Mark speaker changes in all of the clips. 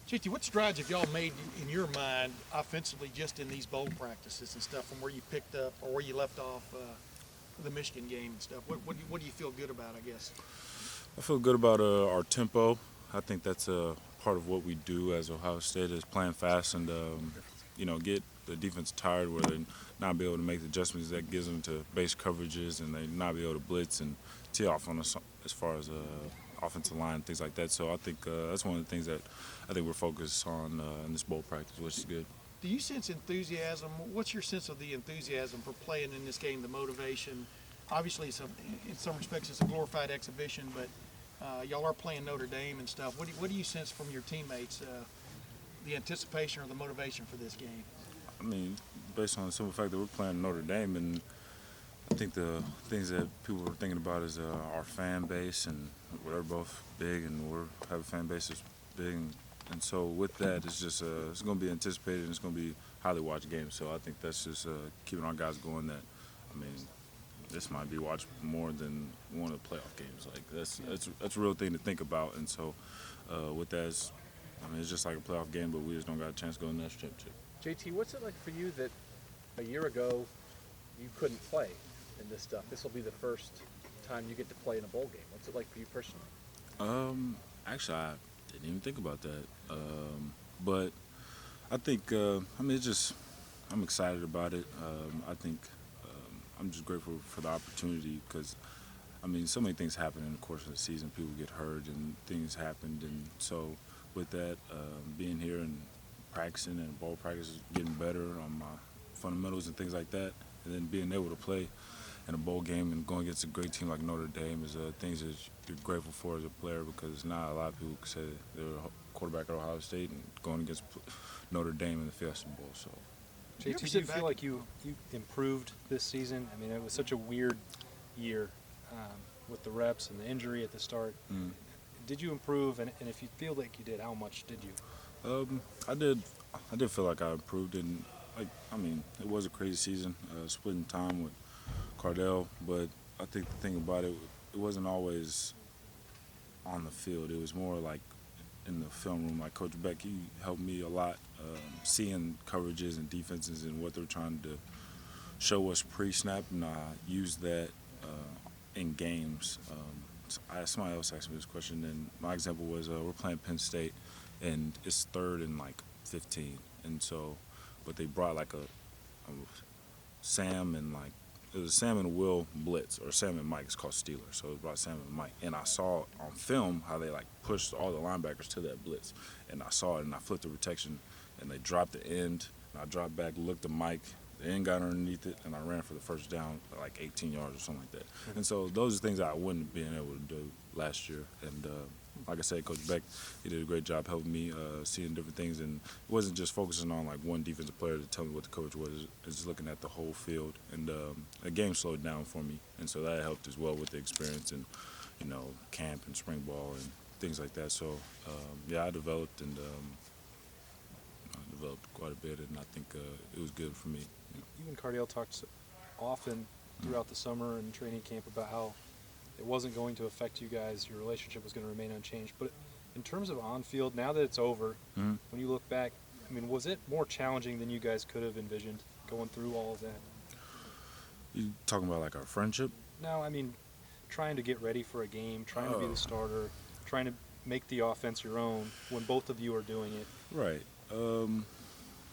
Speaker 1: JT, what strides have y'all made in your mind offensively just in these bowl practices and stuff from where you picked up or where you left off the Michigan game and stuff? What do you feel good about, I guess?
Speaker 2: I feel good about our tempo. I think that's a part of what we do as Ohio State is playing fast and get the defense tired where they not be able to make the adjustments that gives them to base coverages and they not be able to blitz and tee off on us as far as offensive line and things like that. So I think that's one of the things that I think we're focused on in this bowl practice, which is good.
Speaker 1: Do you sense enthusiasm? What's your sense of the enthusiasm for playing in this game, the motivation? Obviously, in some respects, it's a glorified exhibition, but y'all are playing Notre Dame and stuff. What do you sense from your teammates, the anticipation or the motivation for this game?
Speaker 2: I mean, based on the simple fact that we're playing Notre Dame, and I think the things that people were thinking about is our fan base, and we're both big, and we have a fan base that's big, and so with that, it's just it's going to be anticipated, and it's going to be highly watched games. So I think that's just keeping our guys going. That I mean, this might be watched more than one of the playoff games. Like that's a real thing to think about, and so with that, it's just like a playoff game, but we just don't got a chance to go to the national championship.
Speaker 3: JT, what's it like for you that a year ago you couldn't play in this stuff? This will be the first time you get to play in a bowl game. What's it like for you personally?
Speaker 2: Actually, I didn't even think about that. But I think, it's just, I'm excited about it. I think I'm just grateful for the opportunity because, so many things happen in the course of the season. People get hurt and things happened. And so with that, being here and practicing and bowl practice, getting better on my fundamentals and things like that, and then being able to play in a bowl game and going against a great team like Notre Dame is things that you're grateful for as a player because not a lot of people can say they're a quarterback at Ohio State and going against Notre Dame in the Fiesta Bowl. So,
Speaker 4: JT, do you feel like you improved this season? I mean, it was such a weird year with the reps and the injury at the start. Did you improve? And if you feel like you did, how much did you?
Speaker 2: I did feel like I improved, and it was a crazy season, splitting time with Cardell. But I think the thing about it wasn't always on the field. It was more like in the film room. Like Coach Beck, he helped me a lot, seeing coverages and defenses and what they're trying to show us pre-snap, and I used that in games. Somebody else asked me this question, and my example was we're playing Penn State, and it's 3rd and 15, and so, but they brought like a Sam and it was a Sam and Will blitz, or Sam and Mike. It's called Steeler, so it brought Sam and Mike, and I saw on film how they pushed all the linebackers to that blitz, and I saw it, and I flipped the protection, and they dropped the end, and I dropped back, looked at Mike. The end got underneath it, and I ran for the first down, 18 yards or something like that. And so those are things I wouldn't have been able to do last year. And like I said, Coach Beck, he did a great job helping me seeing different things. And it wasn't just focusing on one defensive player to tell me what the coach was. It's looking at the whole field. And the game slowed down for me, and so that helped as well with the experience and camp and spring ball and things like that. So I developed quite a bit, and I think it was good for me.
Speaker 4: You and Cardale talked often throughout the summer and training camp about how it wasn't going to affect you guys. Your relationship was going to remain unchanged. But in terms of on-field, now that it's over, when you look back, was it more challenging than you guys could have envisioned going through all of that?
Speaker 2: You talking about our friendship?
Speaker 4: No, trying to get ready for a game, trying to be the starter, trying to make the offense your own when both of you are doing it.
Speaker 2: Right.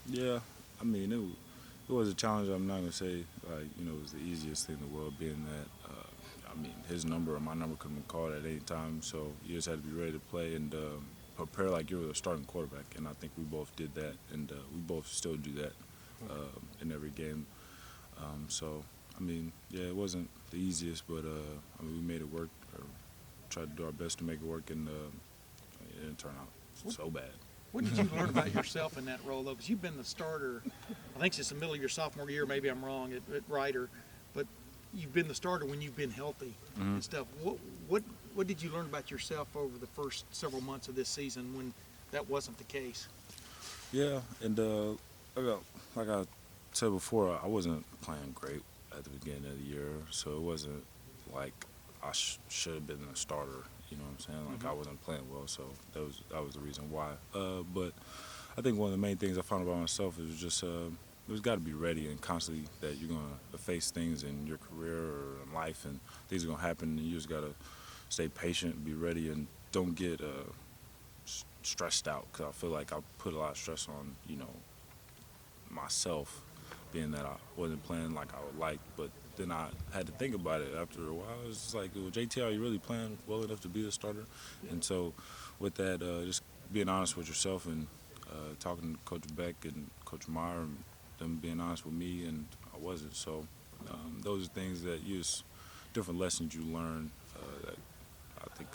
Speaker 2: Yeah. It was a challenge. I'm not gonna say it was the easiest thing in the world, being that his number or my number could have been called at any time. So you just had to be ready to play and prepare like you were a starting quarterback. And I think we both did that, and we both still do that in every game. It wasn't the easiest, but we made it work, or tried to do our best to make it work, and it didn't turn out so bad.
Speaker 1: What did you learn about yourself in that role, though? Because you've been the starter, I think since the middle of your sophomore year. Maybe I'm wrong at Ryder, but you've been the starter when you've been healthy and stuff. What did you learn about yourself over the first several months of this season when that wasn't the case?
Speaker 2: Yeah, and like I said before, I wasn't playing great at the beginning of the year, so it wasn't like I should have been a starter You know what I'm saying? Like I wasn't playing well, so that was the reason why. But I think one of the main things I found about myself is just there's got to be ready and constantly that you're going to face things in your career or in life, and things are going to happen, and you just got to stay patient, be ready, and don't get stressed out, because I feel like I put a lot of stress on, myself, being that I wasn't playing like I would like, but then I had to think about it after a while. It was just like, well, JT, are you really playing well enough to be the starter? And so with that, just being honest with yourself and talking to Coach Beck and Coach Meyer and them being honest with me, and I wasn't. So those are things that different lessons you learn that I think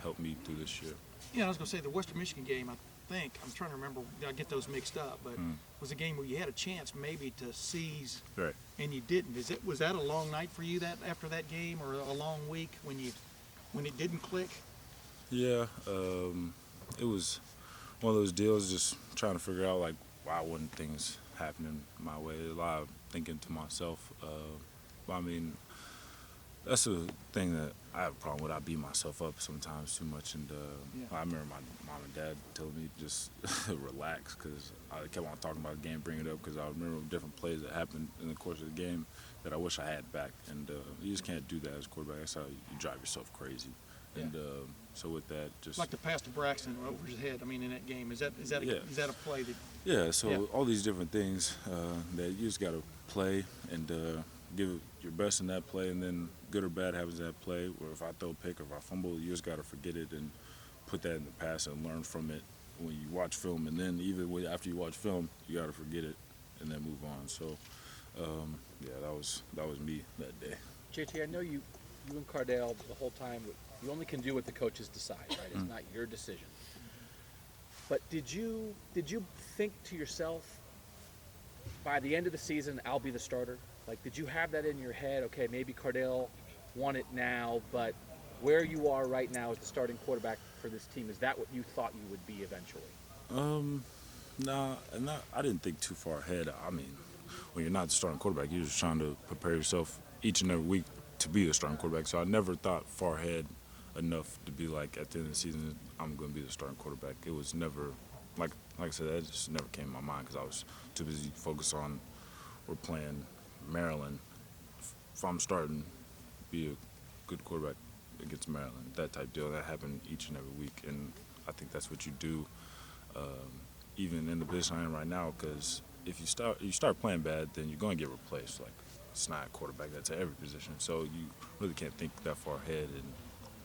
Speaker 2: helped me through this year.
Speaker 1: Yeah, I was going to say the Western Michigan game, I think, I'm trying to remember, I get those mixed up, but was a game where you had a chance maybe to seize,
Speaker 2: Right.
Speaker 1: and you didn't. Was that a long night for you after that game, or a long week when it didn't click?
Speaker 2: Yeah, it was one of those deals, just trying to figure out, like, why wasn't things happening my way. A lot of thinking to myself. I mean, that's a thing that I have a problem with. I beat myself up sometimes too much, and I remember my mom and dad telling me just relax, because I kept on talking about the game, bring it up, because I remember different plays that happened in the course of the game that I wish I had back, and you just can't do that as a quarterback. That's how you drive yourself crazy.
Speaker 1: Yeah.
Speaker 2: And so with that, just
Speaker 1: Like the pass to Braxton over his head. I mean, in that game, is that a play that?
Speaker 2: yeah. So
Speaker 1: Yeah.
Speaker 2: all these different things that you just got to play and give it your best in that play, and then good or bad happens in that play. Or if I throw a pick or if I fumble, you just got to forget it and put that in the past and learn from it when you watch film. And then even after you watch film, you got to forget it and then move on. So yeah, that was me that day.
Speaker 3: JT, I know you and Cardale the whole time, you only can do what the coaches decide, right? It's not your decision. But did you think to yourself, by the end of the season, I'll be the starter? Like, did you have that in your head? Okay, maybe Cardale won it now, but where you are right now as the starting quarterback for this team, is that what you thought you would be eventually?
Speaker 2: Nah, I didn't think too far ahead. I mean, when you're not the starting quarterback, you're just trying to prepare yourself each and every week to be the starting quarterback. So I never thought far ahead enough to be like, at the end of the season, I'm going to be the starting quarterback. It was never, like I said, that just never came to my mind, because I was too busy focused on, we're playing Maryland. If I'm starting, be a good quarterback against Maryland, that type deal. That happened each and every week, and I think that's what you do, even in the position I am right now, because if you start playing bad, then you're going to get replaced. Like, it's not a quarterback, that's at every position. So you really can't think that far ahead, and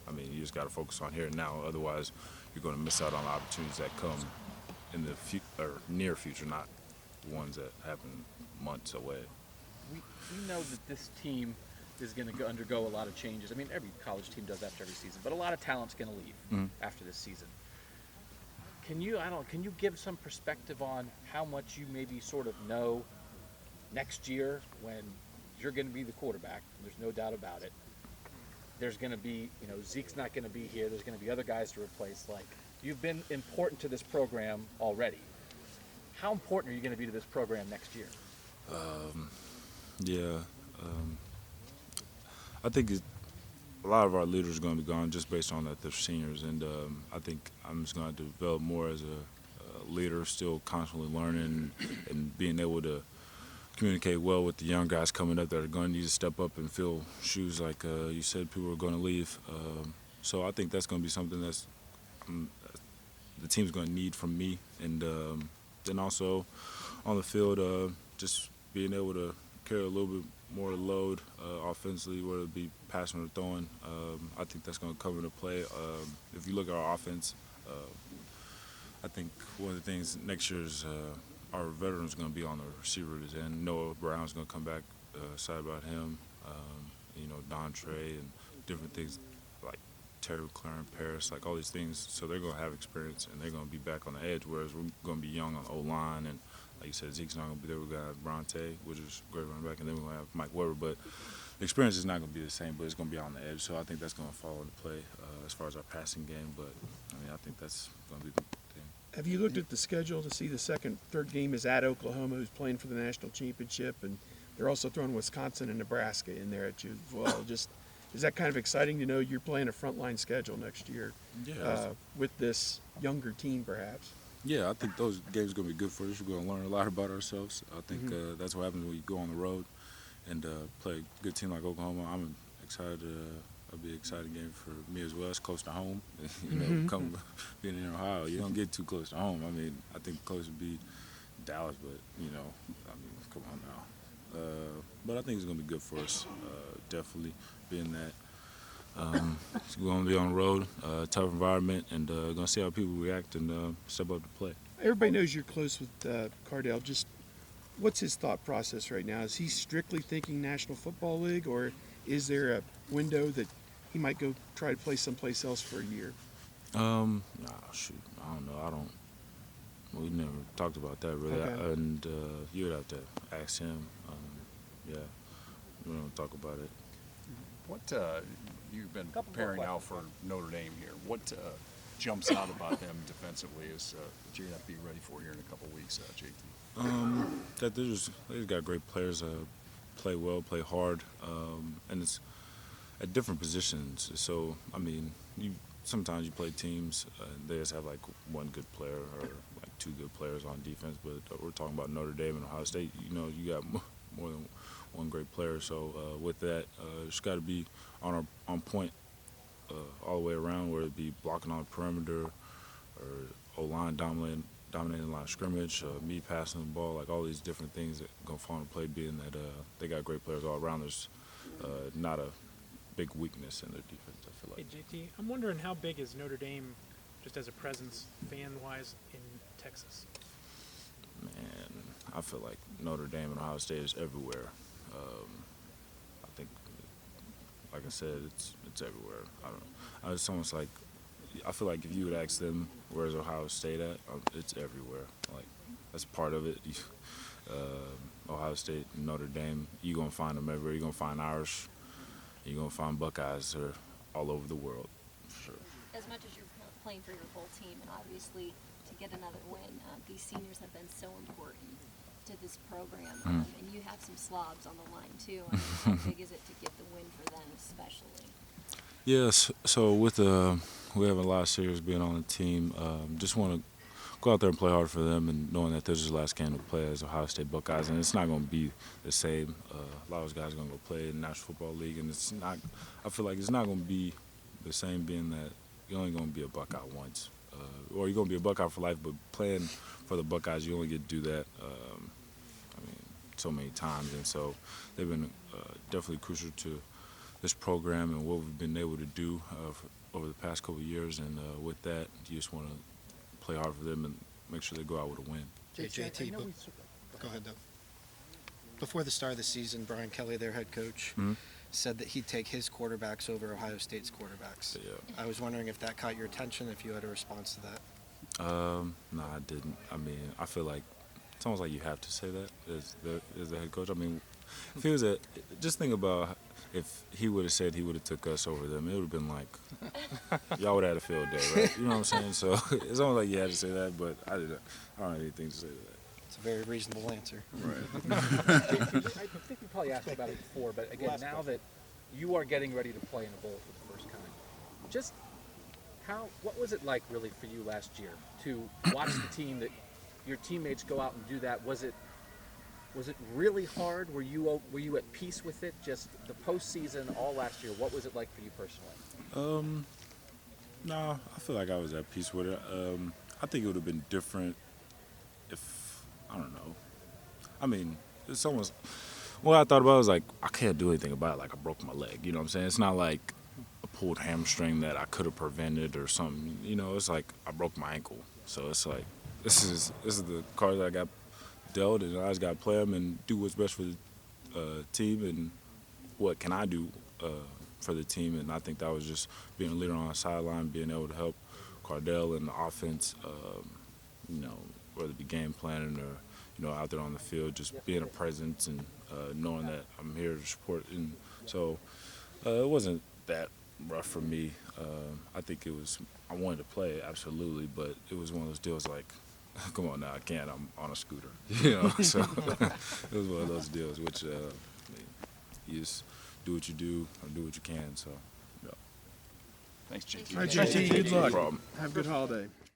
Speaker 2: I mean, you just got to focus on here and now. Otherwise, you're going to miss out on the opportunities that come in the near future, not ones that happen months away.
Speaker 3: We know that this team is going to undergo a lot of changes. I mean, every college team does after every season, but a lot of talent's going to leave after this season. Can you give some perspective on how much you maybe sort of know next year when you're going to be the quarterback? There's no doubt about it. There's going to be, Zeke's not going to be here. There's going to be other guys to replace. Like, you've been important to this program already. How important are you going to be to this program next year?
Speaker 2: I think a lot of our leaders are going to be gone just based on that they're seniors, and I think I'm just going to develop more as a leader, still constantly learning and being able to communicate well with the young guys coming up that are going to need to step up and fill shoes like you said people are going to leave. So I think that's going to be something that's the team's going to need from me, and then also on the field, just being able to carry a little bit more load offensively, whether it be passing or throwing. I think that's going to come into play. If you look at our offense, I think one of the things next year is our veterans going to be on the receivers, and Noah Brown's going to come back, excited about him, Don Trey and different things like Terry McLaren, Paris, like all these things. So they're going to have experience, and they're going to be back on the edge, whereas we're going to be young on the O-line. And like you said, Zeke's not going to be there. We're going to have Bronte, which is a great running back, and then we're going to have Mike Weber. But the experience is not going to be the same, but it's going to be on the edge. So I think that's going to fall into play as far as our passing game. But, I think that's going to be the thing.
Speaker 5: Have you looked at the schedule to see the third game is at Oklahoma, who's playing for the national championship, and they're also throwing Wisconsin and Nebraska in there at you as well. Just is that kind of exciting to know you're playing a frontline schedule next year
Speaker 2: Yeah,
Speaker 5: with this younger team, perhaps?
Speaker 2: yeah. I think those games are gonna be good for us. We're gonna learn a lot about ourselves. I think that's what happens when you go on the road and play a good team like Oklahoma. I'm excited. It'll be an exciting game for me as well. It's close to home. Come being in Ohio, you don't get too close to home. I mean, I think close would be Dallas, but I mean, come on now. But I think it's gonna be good for us. Definitely, being that it's gonna be on the road, tough environment, and gonna see how people react and step up to play.
Speaker 5: Everybody knows you're close with Cardell. Just what's his thought process right now? Is he strictly thinking National Football League, or is there a window that he might go try to play someplace else for a year?
Speaker 2: Nah, shoot, I don't know. We never talked about that really,
Speaker 5: Okay.
Speaker 2: and you would have to ask him. Yeah, we don't talk about it.
Speaker 6: What you've been
Speaker 3: Couple more
Speaker 6: preparing now for
Speaker 3: questions.
Speaker 6: Notre Dame here. What jumps out about them defensively is that you're going to be ready for here in a couple weeks, JT?
Speaker 2: That they've got great players, play well, play hard, and it's at different positions. So I mean, sometimes you play teams they just have like one good player or like two good players on defense, but we're talking about Notre Dame and Ohio State. You got more than one great player. So with that, just got to be on point all the way around, whether it be blocking on the perimeter or O-line dominating the line of scrimmage, me passing the ball, like all these different things that gonna fall into play. Being that they got great players all around, there's not a big weakness in their defense, I feel
Speaker 7: Hey,
Speaker 2: like.
Speaker 7: JT, I'm wondering how big is Notre Dame just as a presence, fan-wise, in Texas?
Speaker 2: Man, I feel like Notre Dame and Ohio State is everywhere. I think, like I said, it's everywhere. It's almost like, I feel like if you would ask them, where's Ohio State at? It's everywhere. Like, that's part of it. Ohio State, Notre Dame, you're going to find them everywhere. You're going to find Irish. You're going to find Buckeyes. They're all over the world, for sure.
Speaker 8: As much as you're playing for your whole team, and obviously to get another win, these seniors have been so important to this program, and you have some slobs on the line too. I mean, how big is it to get the win for them, especially?
Speaker 2: Yes. So with we have a lot of seniors being on the team. Just want to go out there and play hard for them, and knowing that this is the last game to play as Ohio State Buckeyes, and it's not going to be the same. A lot of those guys are going to go play in the National Football League, and it's not. I feel like it's not going to be the same, being that you're only going to be a Buckeye once, or you're going to be a Buckeye for life. But playing for the Buckeyes, you only get to do that. I mean, so many times, and so they've been definitely crucial to this program and what we've been able to do over the past couple of years. And with that, you just want to play hard for them and make sure they go out with a win.
Speaker 9: Hey, JT, go ahead, Doug. Before the start of the season, Brian Kelly, their head coach, said that he'd take his quarterbacks over Ohio State's quarterbacks.
Speaker 2: Yeah.
Speaker 9: I was wondering if that caught your attention, if you had a response to that.
Speaker 2: No, I didn't. I mean, I feel like it's almost like you have to say that as the head coach. I mean, if he was just think about if he would have said he would have took us over them, it would have been like y'all would have had a field day, right? You know what I'm saying? So it's almost like you had to say that, but I don't have anything to say to that.
Speaker 9: It's a very reasonable answer.
Speaker 2: Right.
Speaker 3: I think we probably asked about it before, but again, now that you are getting ready to play in a bowl for the first time, just what was it like really for you last year to watch the team, that your teammates go out and do that? Was it really hard? Were you at peace with it? Just the postseason all last year, what was it like for you personally?
Speaker 2: No, I feel like I was at peace with it. I think it would have been different if, I don't know. I mean, it's almost, what I thought about was like, I can't do anything about it. Like, I broke my leg, you know what I'm saying? It's not like a pulled hamstring that I could have prevented or something. You know, it's like I broke my ankle. So it's like, this is the card that I got dealt, and I just got to play them and do what's best for the team, and what can I do for the team. And I think that was just being a leader on the sideline, being able to help Cardell and the offense, you know, whether it be game planning or, you know, out there on the field, just being a presence and knowing that I'm here to support. And so it wasn't that rough for me. I think I wanted to play, absolutely, but it was one of those deals like, come on now, I can't, I'm on a scooter, you know. So it was one of those deals, which I mean, you just do what you do or do what you can. So, yeah.
Speaker 6: Thanks, JT.
Speaker 5: All right, JT, good luck.
Speaker 2: No problem.
Speaker 5: Have a good holiday.